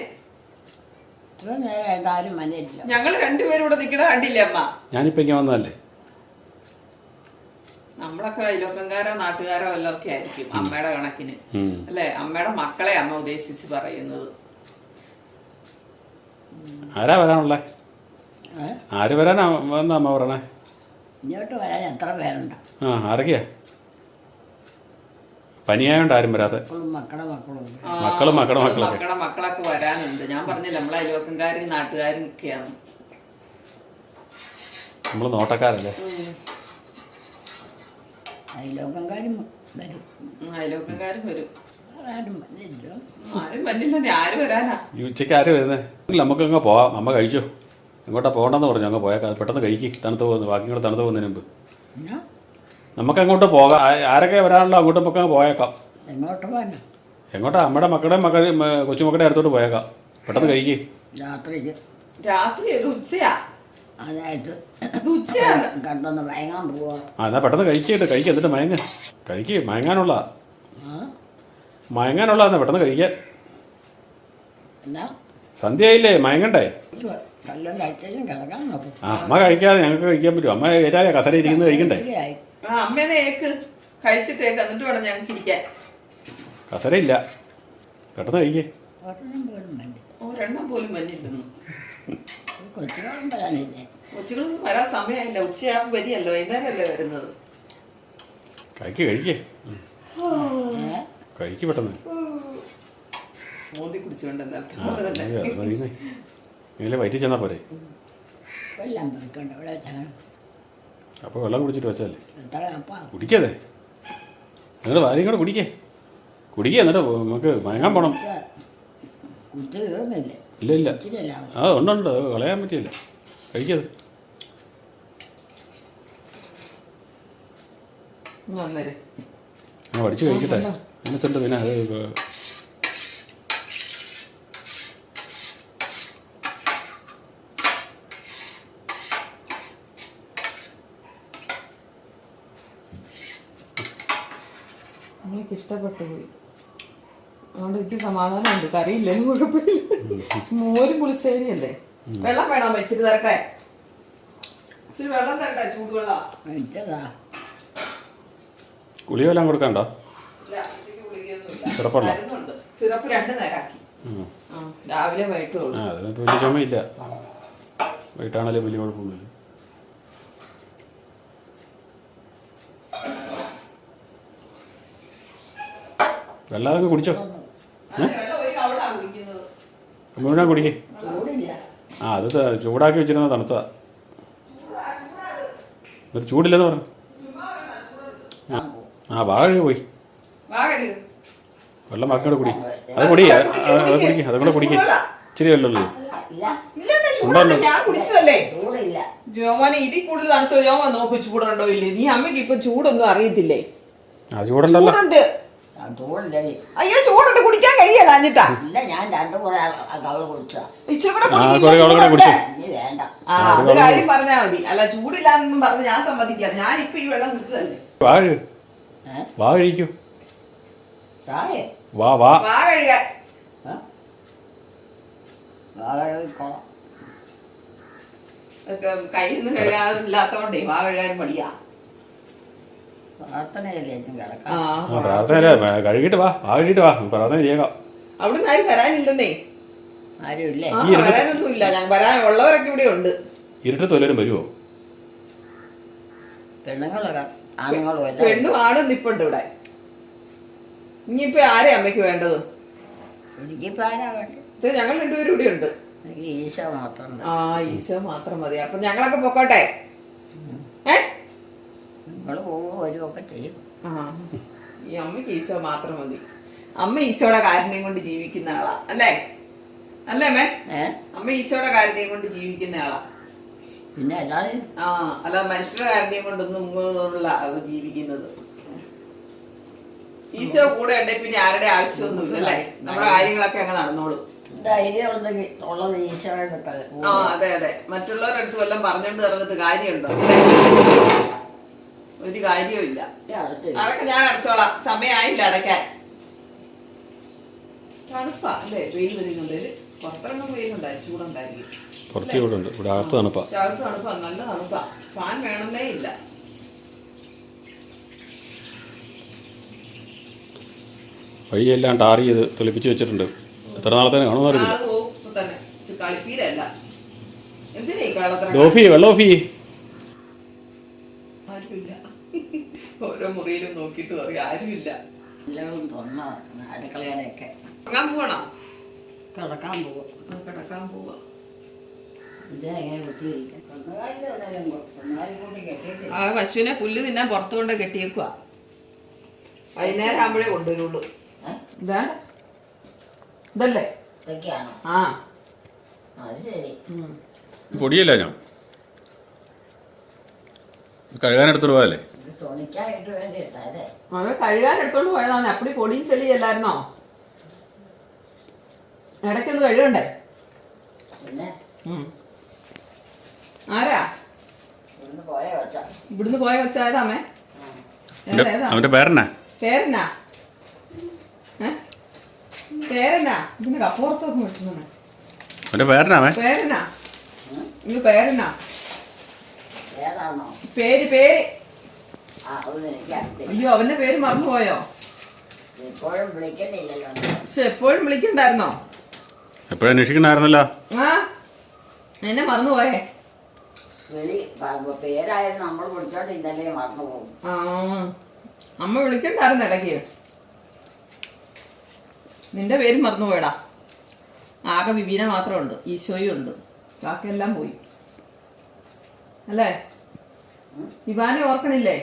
ഞങ്ങള് 2 പേരും ഇവിടെ നിക്കണ കണ്ടില്ലേ അമ്മ? ഞാനിപ്പോ ഇങ്ങനെ വന്നതല്ലേ. നമ്മളൊക്കെ അയലോക്കംകാരോ നാട്ടുകാരോ എല്ലാം ഒക്കെ ആയിരിക്കും അമ്മയുടെ കണക്കിന് അല്ലെ. അമ്മയുടെ മക്കളെ അമ്മ ഉദ്ദേശിച്ച് പറയുന്നത്. ആരാ വരാനുള്ളേ? ആര് വരാനാ അമ്മ പറയണേ? ഇങ്ങോട്ട് വരാൻ എത്ര പേരുണ്ട്? ആരൊക്കെയാ? പനിയായോണ്ട് ആരും വരാതെ. മക്കളൊക്കെ വരാനുണ്ട്. ഞാൻ പറഞ്ഞില്ല നമ്മളെ അയലോക്കംകാരും നാട്ടുകാരും ഒക്കെയാണ്. നമ്മള് നോട്ടക്കാരല്ലേ. അയലോക്കംകാരും വരും. ആരും വന്നില്ല. ആര് വരാനാ? ഈ ഉച്ചയ്ക്ക് ആര് വരുന്നേ? നമുക്കങ്ങ് പോവാം. അമ്മ കഴിച്ചോ? എങ്ങോട്ടാ പോകണ്ടെന്ന് പറഞ്ഞു. അങ്ങ് പോയേക്കാം. പെട്ടെന്ന് കഴിക്കും. തണുത്ത് പോകുന്നു. ബാക്കി കൂടെ തണുത്ത് പോകുന്നതിന് മുമ്പ് നമുക്ക് അങ്ങോട്ട് പോകാം. ആരൊക്കെ വരാനുള്ള അങ്ങോട്ട് നമുക്ക് അങ്ങ് പോയേക്കാം. എങ്ങോട്ടാ? അമ്മയുടെ മക്കളുടെയും കൊച്ചുമക്കളുടെ അടുത്തോട്ട് പോയേക്കാം. പെട്ടെന്ന് കഴിക്കും. രാത്രി ഉച്ചയാ. എന്നാ പെട്ടെന്ന് കഴിക്കട്ടെ. കഴിക്കുക. എന്നിട്ട് മയങ്ങാനുള്ള എന്നാ പെട്ടെന്ന് കഴിക്കാൻ. സന്ധ്യയില്ലേ, മയങ്ങണ്ടേ? അമ്മ കഴിക്കാതെ ഞങ്ങൾക്ക് കഴിക്കാൻ പറ്റും? അമ്മ ഏറ്റാ കസര ഇരിക്കുന്നത് കഴിക്കണ്ടേ? അമ്മേനെ കഴിച്ചിട്ടേക്ക്, എന്നിട്ട് വേണം ഞങ്ങൾക്ക് ഇരിക്കാൻ. കസരയില്ല, പെട്ടെന്ന് കഴിക്കേ. ഒരെണ്ണം പോലും മഞ്ഞില്ലെന്ന്. കൊച്ചുകളൊന്നും വരാൻ സമയമില്ല. ഉച്ചയാകും വരികയല്ലോ, വൈകുന്നേരമല്ലേ വരുന്നത്. കഴിക്കേ പെട്ടെന്ന്. മോന്തി കുടിച്ചുകൊണ്ട് ഇങ്ങനെ വയറ്റി ചെന്നാ പോരെ. അപ്പൊ വെള്ളം കുടിച്ചിട്ട് വെച്ചല്ലേ. കുടിക്കാതെ നിങ്ങൾ ഭാര്യയും കൂടെ കുടിക്കേ. എന്നിട്ട് നമുക്ക് മയങ്ങാൻ പോണം. ഇല്ല ഉണ്ട് കളയാൻ പറ്റിയില്ല. കഴിക്കത്. പഠിച്ചു കഴിക്കട്ടെ. എന്നിട്ടുണ്ട് പിന്നെ അത് എനിക്ക് ഇഷ്ടപ്പെട്ടു പോയി. അതുകൊണ്ട് എനിക്ക് സമാധാനമുണ്ട്. കറിയില്ലെങ്കിലും കുഴപ്പമില്ല. മോരും പുളിശ്ശേരി അല്ലേ. വെള്ളം വേണോ? വെച്ചിട്ട് തരട്ടെ? ഇച്ചിരി വെള്ളം തരട്ടെ? ചൂടുവെള്ളം. കുളിയെല്ലാം കൊടുക്കണ്ടോ? സിറപ്പ് 2 നേരമാക്കി. രാവിലെ വൈകിട്ട്. അതിനിപ്പോ വലിയ ചുമയില്ല. വൈകിട്ടാണല്ലോ വലിയ കുഴപ്പമൊന്നുമില്ല. വെള്ളമൊക്കെ കുടിച്ചോ? മുഴുവൻ കുടിക്കേ. അത് ചൂടാക്കി വെച്ചിരുന്ന തണുത്തതാ. ഒരു ചൂടില്ലെന്ന് പറഞ്ഞു. വാഴ പോയി. വെള്ളം ബാക്കി കൂടെ കുടി. അത് കുടിക്കും. അതും കൂടെ കുടിക്കേ. ഇച്ചിരി വെള്ളമുള്ളൂ. ഞാൻ കുടിച്ചതല്ലേ ജോമോനെ. ഇതിൽ കൂടുതൽ തണുത്തോ? ജോമോ നോക്ക് ചൂടുണ്ടോ ഇല്ലേ. നീ അമ്മയ്ക്ക് ഇപ്പൊ ചൂടൊന്നും അറിയത്തില്ലേ? ചൂടുണ്ടല്ലോ. അയ്യോ, ചൂടുണ്ട്. കുടിക്കാൻ കഴിയല്ല. എന്നിട്ടാ ഞാൻ 2 കവള് കുടിച്ചതാ. അത് കാര്യം പറഞ്ഞാ മതി. അല്ല ചൂടില്ലാന്നും പറഞ്ഞ് ഞാൻ സമ്മതിക്കാം. ഞാൻ ഇപ്പൊ ഈ വെള്ളം കുടിച്ചതല്ലേ. കഴിക്കൂ. കയ്യിൽ നിന്ന് കഴുകാതില്ലാത്തോണ്ടേ വാ കഴുകാനും മടിയാ. കഴുകിട്ട് വാ. പ്രാർത്ഥന ചെയ്യാം. അവിടുന്ന് ആരും വരാനില്ലെന്നേ. വരാനൊന്നുമില്ല. ഞാൻ വരാനുള്ളവരൊക്കെ ഇവിടെ ഉണ്ട്. ഇരുട്ടത്ത് വല്ലവരും വരുമോ? പെണ്ണും ആണും നിപ്പുണ്ട് ഇവിടെ. ഇനിയിപ്പോ ആരെയാ അമ്മയ്ക്ക് വേണ്ടത്? ഞങ്ങൾ 2 പേരും ഇവിടെ ഉണ്ട്. എനിക്ക് ഈശോ മാത്രം മതി. ആ ഈശോ മാത്രം മതി. അപ്പൊ ഞങ്ങളൊക്കെ പൊക്കോട്ടെ? നിങ്ങൾ പോവുകയോ വരുമൊക്കെ ചെയ്യും. ആ ഈ അമ്മയ്ക്ക് ഈശോ മാത്രം മതി. അമ്മ ഈശോയുടെ കാരുണ്യം കൊണ്ട് ജീവിക്കുന്ന ആളാ അല്ലേ? അല്ലേ അമ്മേ? അമ്മ ഈശോയുടെ കാരുണ്യം കൊണ്ട് ജീവിക്കുന്ന ആളാ. പിന്നെ എല്ലാവരും ആ അല്ല മനുഷ്യരുടെ കാരുണ്യം കൊണ്ടൊന്നും ഇങ്ങോട്ടുള്ള ജീവിക്കുന്നത്. ഈശോ കൂടെ ഉണ്ടെ പിന്നെ ആരുടെ ആവശ്യമൊന്നുമില്ല അല്ലേ? നമ്മുടെ കാര്യങ്ങളൊക്കെ അങ്ങ് നടന്നോളും. ധൈര്യം ഉണ്ടെങ്കിൽ ഉള്ളത് ഈശോയുടെ ആ അതെ അതെ. മറ്റുള്ളവരുടെ അടുത്ത് വല്ലതും പറഞ്ഞോണ്ട് നടന്നിട്ട് കാര്യമുണ്ടോ? ഒരു കാര്യവും ഇല്ല. അതൊക്കെ ഞാൻ അടച്ചോളാം. സമയമായില്ല അടയ്ക്കാൻ. തണുപ്പാ അല്ലേ? വെയിൽ വരുന്നുണ്ട്. പുറത്തിറങ്ങും വെയിലുണ്ടായി, ചൂടുണ്ടായിരിക്കും. കുറച്ച് ചൂടുണ്ട്. ഇവിടെ അകത്ത് തണുപ്പാ. അകത്ത് തണുപ്പാ, നല്ല തണുപ്പാ. ഫാൻ വേണമെന്നേ ഇല്ല. വഴിയെല്ലാം ടാർ ചെയ്ത് തെളിപ്പിച്ച് വെച്ചിട്ടുണ്ട്. എത്ര നാളത്തേനെ കാണുമായിരുന്നില്ല. തന്നെ കളിപ്പീരല്ല. എന്തിനാ ഈ കാലത്ര ഓഫി വെള്ളം ഓഫി. ആരുമില്ല. ഓരോ മുറിയിലും നോക്കിയിട്ട് പറയും ആരുമില്ല. എല്ലാവരും തുറന്ന അടുക്കളയുടെയൊക്കെ കിടക്കാൻ പോവാണോ? കിടക്കാൻ പോവും. കിടക്കാൻ പോവാ. ഇതെങ്ങനെ കുത്തിയിരിക്കും? ആ പശുവിനെ പുല്ല് തിന്നാൻ പുറത്തു കൊണ്ട് കെട്ടിയേക്കുവാ. വൈകുന്നേരം ആകുമ്പോഴേ കൊണ്ടുവരുള്ളൂ. ഇതാണ് ഇതല്ലേ? ഇതൊക്കെയാണോ? ആ അത് ശരി. പൊടിയല്ല ഞാൻ കഴുകാനെടുത്തോണ്ട് പോയല്ലേ? തുണിക്കാനായിട്ട് വേണ്ടിയിട്ടാ അല്ലേ? അത് കഴുകാൻ എടുത്തോണ്ട് പോയതാണ്. അപ്പടി പൊടിയും ചെളിയല്ലായിരുന്നോ? ഇടയ്ക്കൊന്ന് കഴുകണ്ടേ? പിന്നെ ആരാ ഇവിടുന്ന് പോയ വെച്ചാ? ഇവിടുന്ന് പോയ വെച്ചായതാമേ? അവന്റെ പേരെന്നാ? പേരെന്നാ? പേരെന്നാ? ഇതിന്റെ കപ്പുറത്തൊക്കെ വെച്ചു. അവന്റെ പേരെന്നാമേ? പേരെന്നാ? ഇത് പേരെന്നാ? ഏതാണോ പേര്? പേര് എനിക്ക് അയ്യോ അവന്റെ പേര് മറന്നുപോയോ? എപ്പോഴും വിളിക്കുന്നില്ലല്ലോ. പക്ഷെ എപ്പോഴും വിളിക്കണ്ടായിരുന്നോ? എപ്പോഴും അന്വേഷിക്കണ്ടായിരുന്നല്ലോ. ആ എന്നെ മറന്നുപോയേ. പേരായാലും നമ്മൾ വിളിച്ചോണ്ടിരുന്നല്ലേ മറന്നു പോകും. ആ അമ്മ വിളിക്കണ്ടായിരുന്നു ഇടയ്ക്ക്. നിന്റെ പേര് മറന്നുപോയടാ. ആകെ വിവീന മാത്രമേ ഉണ്ട്. ഈശോയും ഉണ്ട്. ബാക്കിയെല്ലാം പോയി അല്ലേ? വിവാനെ ഓർക്കണില്ലേ?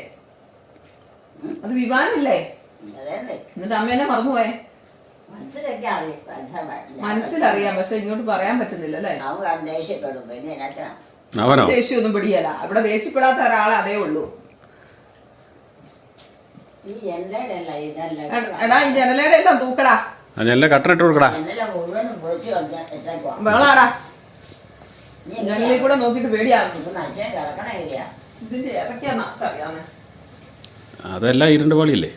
അത് വിവാനല്ലേ? എന്നിട്ട് അമ്മേനെ മറന്നുപോയേ. മനസ്സിലറിയാം, പക്ഷെ ഇങ്ങോട്ട് പറയാൻ പറ്റുന്നില്ല അല്ലേ? ദേഷ്യപ്പെടും. പിന്നെ ദേഷ്യമൊന്നും പിടിയല്ല. ഇവിടെ ദേഷ്യപ്പെടാത്ത ഒരാളെ അതേ ഉള്ളൂ. എടാ ഈ ജനലയുടെ എല്ലാം തൂക്കടാ. കട്ടനിട്ട് കൊടുക്കടാ. വെള്ളാടാ. ജനലിൽ കൂടെ നോക്കിട്ട് പേടിയാകുന്നു. ഇതിന്റെ ഏതൊക്കെയാന്ന് അറിയാമേ? അതെല്ലാം ഇരുണ്ട് പാളിയല്ലേ?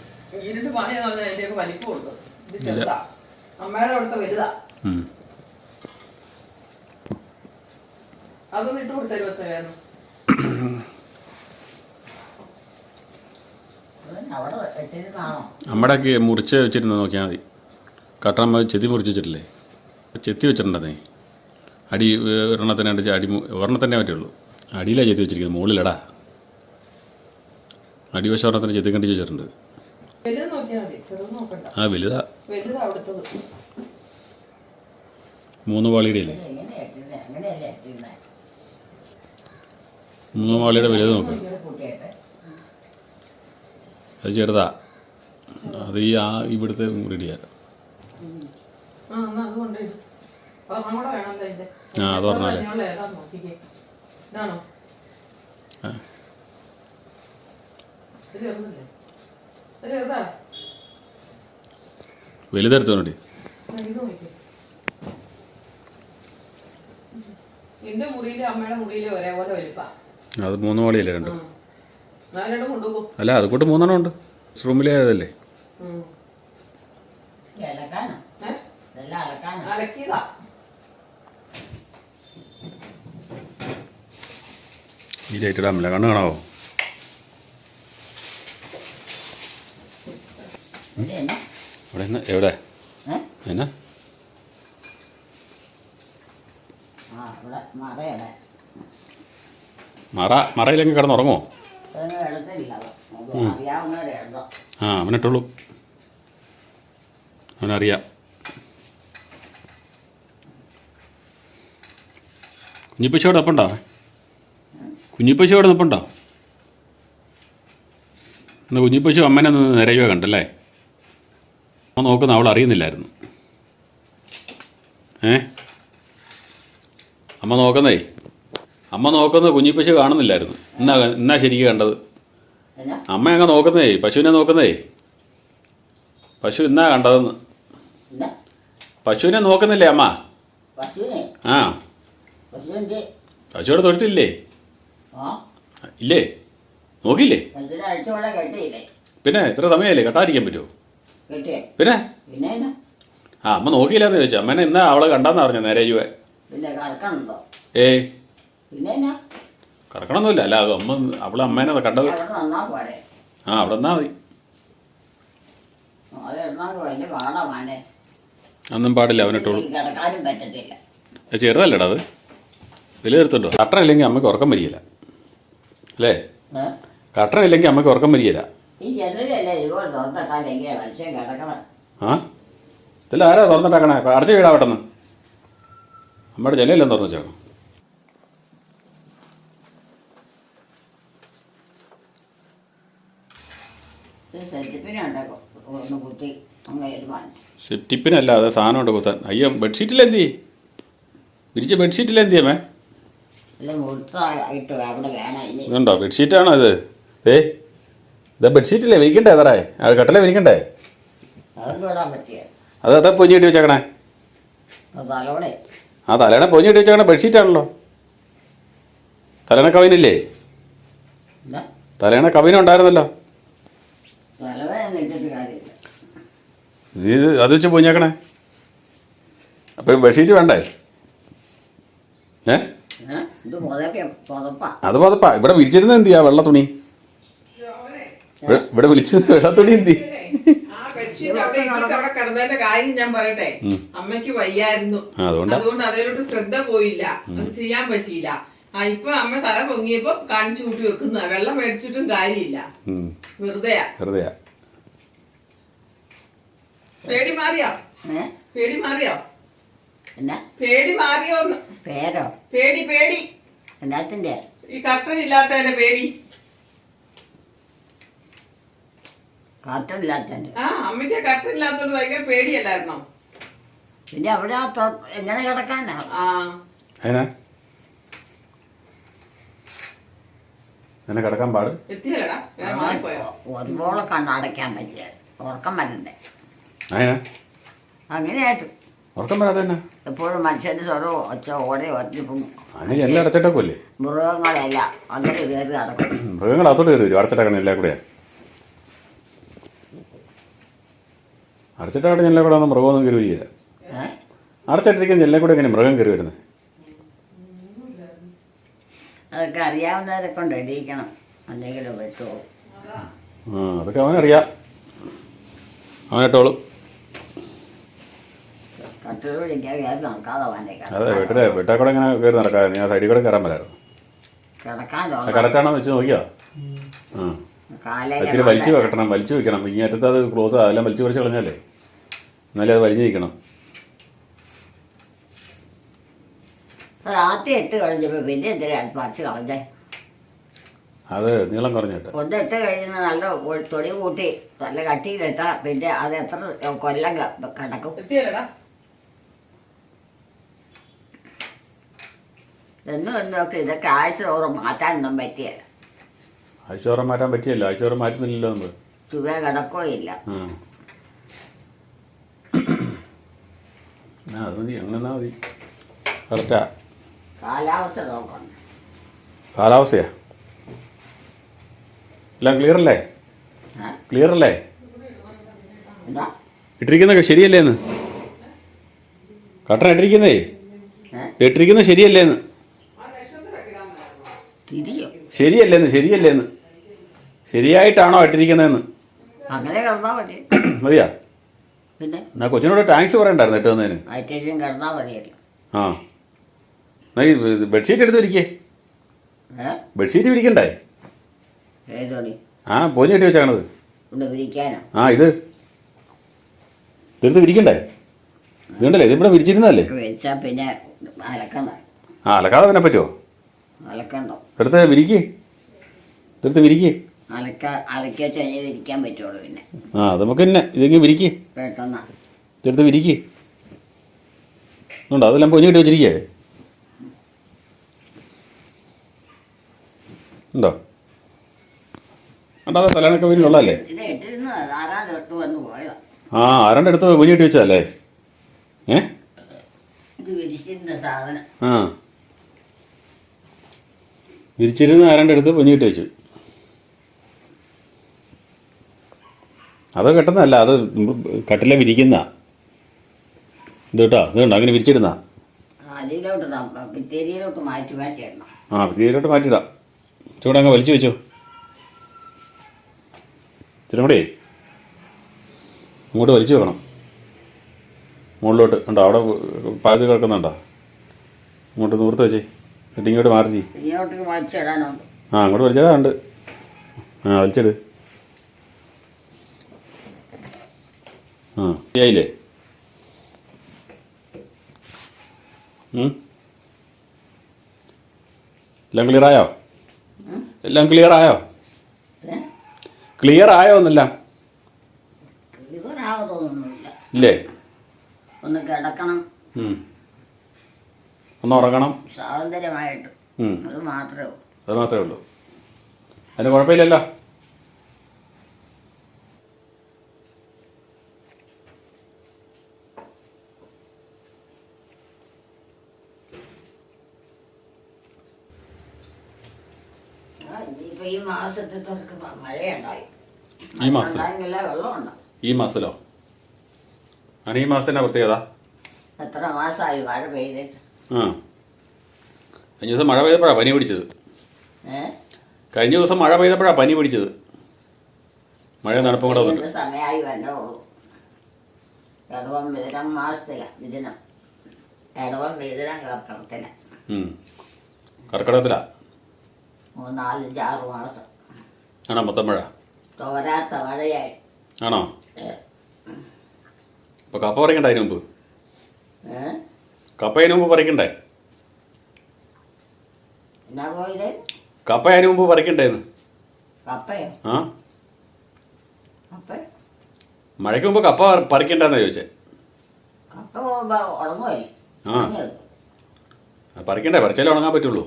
ഇരുണ്ട് പണിയെന്ന് പറഞ്ഞാൽ അതിന്റെയൊക്കെ വലിപ്പമുണ്ട്. ഇത് ചെറുതാ. അമ്മയുടെ അവിടുത്തെ വലുതാ. അതൊന്നും ഇട്ട് കൊടുത്തരും വെച്ചായിരുന്നു. നമ്മുടെയൊക്കെ മുറിച്ച് വെച്ചിരുന്ന നോക്കിയാൽ മതി. കട്ടൻ ചെത്തി മുറിച്ച് വെച്ചിട്ടില്ലേ? ചെത്തി വെച്ചിട്ടുണ്ടെന്നേ. അടി ഒരെണ്ണത്തിനാണ്ട് അടി ഒരെണ്ണത്തന്നെ പറ്റുള്ളൂ. അടിയിലാണ് ചെത്തി വെച്ചിരിക്കുന്നത്, മുകളിലടാ. അടിവശം ഒരെണ്ണത്തിന് ചെത്തി കണ്ടിച്ച് വെച്ചിട്ടുണ്ട്. ആ വലുതാ. 3 പാളിയുടെ അല്ലേ? 3 പാളിയുടെ വലുത് നോക്ക്. അത് ചെറുതാ. അത് ഈ ഇവിടുത്തെ മുറിയിടിയാ. ആ അത് പറഞ്ഞാലേ. വലുതെടുത്തോണ്ടി. നിന്റെ മുറിയിലെ അമ്മയുടെ മുറിയിലെ ഒരേപോലെ വലിപ്പാ. അത് 3 പാളിയല്ലേ? രണ്ടും കൊണ്ടുപോകും. അല്ല അത് കൂട്ട് 3 എണ്ണം ഉണ്ട്. റൂമിലെ അതല്ലേ? അലക്കിയതാ. ഈ ലൈറ്റ് ഇടാമല്ല, കണ്ണ് കാണാവോ? ഇവിടെ എവിടെ എന്നാ? മറയിലെങ്കിൽ കിടന്നുറങ്ങോ? ആ അവനിട്ടുള്ളൂ, അവനറിയാം. കുഞ്ഞിപ്പശി അവിടെ നിൽപ്പുണ്ടോ? കുഞ്ഞിപ്പശി അവിടെ നിൽപ്പുണ്ടോ? ഇന്ന് കുഞ്ഞിപ്പശു അമ്മനെ ഒന്ന് നിരയുക കണ്ടല്ലേ? അമ്മ നോക്കുന്ന അവൾ അറിയുന്നില്ലായിരുന്നു. അമ്മ നോക്കുന്നത് കുഞ്ഞിപ്പശു കാണുന്നില്ലായിരുന്നു. എന്നാ ശരിക്കും കണ്ടത്. അമ്മ അങ്ങ് നോക്കുന്നേ, പശുവിനെ നോക്കുന്നേ. പശു എന്നാ കണ്ടതെന്ന്. പശുവിനെ നോക്കുന്നില്ലേ അമ്മ? ആ, പശുവിടെ തൊഴുത്തില്ലേ? ഇല്ലേ? നോക്കിയില്ലേ? പിന്നെ ഇത്ര സമയമായില്ലേ, കെട്ടാതിരിക്കാൻ പറ്റുമോ? പിന്നെ അമ്മ നോക്കിയില്ലാന്ന് ചോദിച്ചു. അമ്മേനെ ഇന്നാ അവളെ കണ്ടാന്ന് പറഞ്ഞ നേരെ ചെയ്യുവേ. ഏയ് കറക്കണമെന്നില്ല. അല്ല അവള് അമ്മേനെ കണ്ടത്. അവിടെ നിന്നാ മതി. ഒന്നും പാടില്ല. അവനിട്ടോളൂ. ചെറുതല്ലടാ അത്. വിലയിരുത്തുണ്ടോ? കട്ടർ ഇല്ലെങ്കിൽ അമ്മയ്ക്ക് ഉറക്കം വരികയില്ല അല്ലേ? കട്ടർ ഇല്ലെങ്കിൽ അമ്മയ്ക്ക് ഉറക്കം വരികയില്ല. ആ, ഇതെല്ലാം ആരാ തുറന്നിട്ടാക്കണേ? അടച്ച വീടാ പെട്ടെന്ന്. അമ്മയുടെ ജനലെല്ലാം തുറന്നു വെച്ചേക്കണം. ടിപ്പിനല്ല, അത് സാധനം ഉണ്ട് കുത്താൻ. അയ്യോ, ബെഡ്ഷീറ്റിലെന്തി? വിരിച്ച ബെഡ്ഷീറ്റിലെന്തിയമ്മേ? ഇതുണ്ടോ? ബെഡ്ഷീറ്റാണോ ഇത്? ഇതാ ബെഡ്ഷീറ്റില്ലേ വിരിക്കണ്ടേ? അതറേ അത് കട്ടലേ വിരിക്കണ്ടേ? അത് അതാ പൊഞ്ഞി കെട്ടി വെച്ചേക്കണേ. ആ തലേണ പൊഞ്ഞി കെട്ടി വെച്ചേക്കണേ ബെഡ്ഷീറ്റാണല്ലോ. തലേണ കവിനില്ലേ? തലേണ കവിനുണ്ടായിരുന്നല്ലോ. ഇത് അത് വെച്ച് പൊഞ്ഞേക്കണേ. അപ്പം ബെഡ്ഷീറ്റ് വേണ്ടേ? അത് പതപ്പാ. ഇവിടെ വിരിച്ചിരുന്ന എന്തിയാ വെള്ള തുണി? ഇവിടെ വിളിച്ചത് വെള്ള തുണി എന്തി? അവിടെ കിടന്നതിന്റെ കാര്യം ഞാൻ പറയട്ടെ. അമ്മയ്ക്ക് വയ്യായിരുന്നു, അതുകൊണ്ട് അതിലോട്ട് ശ്രദ്ധ പോയില്ല, അത് ചെയ്യാൻ പറ്റിയില്ല. ഇപ്പൊ അമ്മ തല പൊങ്ങിയപ്പോ കാണിച്ചു കൂട്ടി വെക്കുന്ന വെള്ളം മേടിച്ചിട്ടും കാര്യമില്ല. വെറുതെയാ. പേടി മാറിയോ? പേടി മാറിയോന്ന്? പേടി എന്നാത്തിന്റെ? ഈ കർട്ടൻ ഇല്ലാത്തതിന്റെ പേടി. അമ്മയ്ക്ക് കർട്ടൻ ഇല്ലാത്തോണ്ട് ഭയങ്കര പേടിയല്ലായിരുന്നോ? പിന്നെ അവിടെ എങ്ങനെ കിടക്കാനാ? കിടക്കാൻ പാട് എത്തിയല്ലടാ. ഒരുപോലെ കണ്ണടയ്ക്കാൻ പറ്റില്ല, ഉറക്കം വരണ്ടേ? അങ്ങനെയായിട്ട് ഉറക്കം വരാതെ തന്നെ എപ്പോഴും മനുഷ്യന്റെ സ്വരവും ഒച്ച ഓടെ ഒറ്റപ്പം എല്ലാം അടച്ചിട്ടേക്കല്ലേ? മൃഗങ്ങളെല്ലാം അങ്ങനെ കയറി നടക്കും. മൃഗങ്ങൾ അതോട് കയറി വരും. അടച്ചിട്ടേക്കണം എല്ലാം കൂടെ. അടച്ചിട്ടായിട്ട് എല്ലാം കൂടെ ഒന്നും മൃഗമൊന്നും കയറി വരികയില്ല. അടച്ചിട്ടിരിക്കുന്ന എല്ലാം കൂടെ എങ്ങനെ മൃഗം കയറി വരുന്നത്? അതൊക്കെ അറിയാവുന്നവരെ കൊണ്ട് എണീക്കണം, എന്തെങ്കിലും പറ്റുമോ? അതൊക്കെ അവനറിയാം, അവനിട്ടോളും. അതെ, വീട്ടിൽ കൂടെ ഇങ്ങനെ കയറി നടക്കാതെ നീ ആ സൈഡിൽ കൂടെ കയറാൻ പറ്റായിരുന്നു. കറക്റ്റാണോ വെച്ച് നോക്കിയോ? ഇച്ചിരി വലിച്ചു വെക്കണം, വലിച്ചു വെക്കണം. ഇങ്ങേറ്റത്ത് അത് ക്ലോസ് അതെല്ലാം വലിച്ചു പറിച്ച് കളഞ്ഞാലേ എന്നാലേ അത് വലിഞ്ഞു നിൽക്കണം. ആദ്യം 8 കഴിഞ്ഞപ്പോ പിന്നെ എന്തിനാ പറിച്ച് കളഞ്ഞേ? അത് നീളം കുറഞ്ഞിട്ട് 1 8 കഴിയുന്ന നല്ല തൊടി കൂട്ടി നല്ല കട്ടിയിലിട്ടാ പിന്നെ അത് എത്ര കൊല്ലം കിടക്കും? എന്നൊക്കെ ഇതൊക്കെ ആഴ്ച തോറും മാറ്റാനൊന്നും പറ്റിയല്ല. ആഴ്ച തോറും മാറ്റാൻ പറ്റിയല്ലോ. ആഴ്ച തോറും മാറ്റുന്നില്ലല്ലോ നമ്മൾ. തുക കിടക്കോ ഇല്ല. അത് മതി, അങ്ങനെ മതി. കറക്റ്റാ. കാലാവസ്ഥ നോക്കണം. കാലാവസ്ഥയാ എല്ലാം ക്ലിയറല്ലേ? ക്ലിയറല്ലേ? ഇട്ടിരിക്കുന്നൊക്കെ ശരിയല്ലേന്ന്? കട്ടൻ ഇട്ടിരിക്കുന്നേ ഇട്ടിരിക്കുന്നത് ശരിയല്ലേന്ന്? ശരിയല്ലേന്ന് ശരിയായിട്ടാണോ ഇട്ടിരിക്കുന്നതെന്ന്? അങ്ങനെ കിടന്നാ മതി. മതിയാ? പിന്നെ എന്നാ കൊച്ചിനോട് താങ്ക്സ് പറയണ്ടായിരുന്നു ഇട്ടുന്നതിന്. കിടന്നാ മതിയല്ലോ. ആ, എന്നാ ഈ ബെഡ്ഷീറ്റ് എടുത്ത് വിരിക്കേ. ബെഡ്ഷീറ്റ് വിരിക്കണ്ടേ? ആ, പോഞ്ഞ് കെട്ടി വെച്ചാണത്. ആ, ഇതെടുത്ത് വിരിക്കണ്ടേ? ഇതുണ്ടല്ലേ, ഇതിവിടെ വിരിച്ചിരുന്നല്ലേ? പിന്നെ ആ അലക്കാതെ പിന്നെ പറ്റുമോ? അലക്കണ്ടോ? എടുത്ത് വിരിക്ക്, എടുത്ത് വിരിക്ക്. അലക്കിയ ചെഞ്ഞ് വിരിക്കാൻ പറ്റുള്ളൂ പിന്നെ. ആ അത് നമുക്ക് തന്നെ ഇതെങ്കിൽ വിരിക്ക്, പെട്ടെന്ന് എടുത്ത് വിരിക്ക്. ഉണ്ടോ അതെല്ലാം പൊഞ്ഞിട്ട് വെച്ചിരിക്കേ ഉണ്ടോ? ഉണ്ടോ? അത് തലേണൊക്കെ വിരി കൊള്ളാല്ലേ? ഇത് ഇട്ടിരുന്നത് ആരാണ്ട് ഇട്ട് വന്ന് പോയതാ. ആ ആരാണ്ട് എടുത്ത് പൊഞ്ഞിട്ട് വെച്ചതല്ലേ? ഇത് വിരിച്ചിരുന്ന സാധനം. ആ വിരിച്ചിരുന്ന് ആരാണ്ട് എടുത്ത് പൊഞ്ഞിട്ട് വെച്ചു. അത് കെട്ടുന്നതല്ല, അത് കട്ടിലെ വിരിക്കുന്ന ഇത് കേട്ടോ. ഇതുണ്ടോ അങ്ങനെ വിരിച്ചിടുന്ന? അതിലോട്ട് ഭിത്തിയിലോട്ട് മാറ്റി ഇടണം. ആ ഭിത്തിയിലോട്ട് മാറ്റിയിടാം. ചൂടങ്ങ് വലിച്ചു വെച്ചു. ഇച്ചിരി കൂടെ ഇങ്ങോട്ട് വലിച്ചു വെക്കണം മുകളിലോട്ട്. ഉണ്ടോ അവിടെ പാതി കിടക്കുന്നുണ്ടോ? ഇങ്ങോട്ട് നൂർത്ത് വെച്ചേ, എന്നിട്ട് ഇങ്ങോട്ട് മാറി. ഇങ്ങോട്ട് വലിച്ചിടാനുണ്ട്. ആ അങ്ങോട്ട് വലിച്ചിടാനുണ്ട്. ആ വലിച്ചിട്. ആ ശരിയായില്ലേ? എല്ലാം ക്ലിയറായോ? എല്ലാം ക്ലിയറായോ? ക്ലിയർ ആയോ എന്നെല്ലാം? ഇതൊരാവതൊന്നുമില്ല. ഇല്ലേ? ഒന്ന് കിടക്കണം, ഒന്ന് ഉറങ്ങണം സ്വാതന്ത്ര്യമായിട്ട്. അത് മാത്രമേ ഉള്ളൂ. അത് മാത്രമേ ഉള്ളൂ. അതിന് കുഴപ്പമില്ലല്ലോ. ഇനിയിപ്പോൾ ഈ മാസത്തെ തൊട്ട് മഴയുണ്ടായി. ഈ മാസം വെള്ളമുണ്ടോ? ഈ മാസത്തിലോ? ആണ് ഈ മാസത്തിൻ്റെ പ്രത്യേകത. എത്ര മാസമായി മഴ പെയ്തിട്ട്? ആ കഴിഞ്ഞ ദിവസം മഴ പെയ്തപ്പോഴാണ് പനി പിടിച്ചത്. കഴിഞ്ഞ ദിവസം മഴ പെയ്തപ്പോഴാണ് പനി പിടിച്ചത്. മഴ തണുപ്പും കൂടെ വന്നിട്ട് സമയമായി വന്നേ ഉള്ളൂ. ഇടവം വിതരം മാസത്തിലാണ് ഇതിനം. ഇടവം വിതരം കർക്കിടത്തില. കർക്കിടകത്തിലാ? 3, 4, 5, 6 മാസം ആണോ മൊത്തം മഴ? തോരാത്ത മഴയായി. ആണോ? അപ്പോൾ കപ്പ പറിക്കണ്ടേ അതിന് മുമ്പ്? കപ്പ അതിന് മുമ്പ് പറിക്കണ്ടേ? എന്നാ പോയില്ലേ? കപ്പ അതിന് മുമ്പ് പറിക്കണ്ടേന്ന്. കപ്പയോ? ആ കപ്പ മഴയ്ക്ക് മുമ്പ് കപ്പ പറിക്കണ്ടെന്നാ ചോദിച്ചേ. കപ്പ ഉണങ്ങുമല്ലേ? ആ പറിക്കണ്ടേ? പറിച്ചാലേ ഉണങ്ങാൻ പറ്റുള്ളൂ.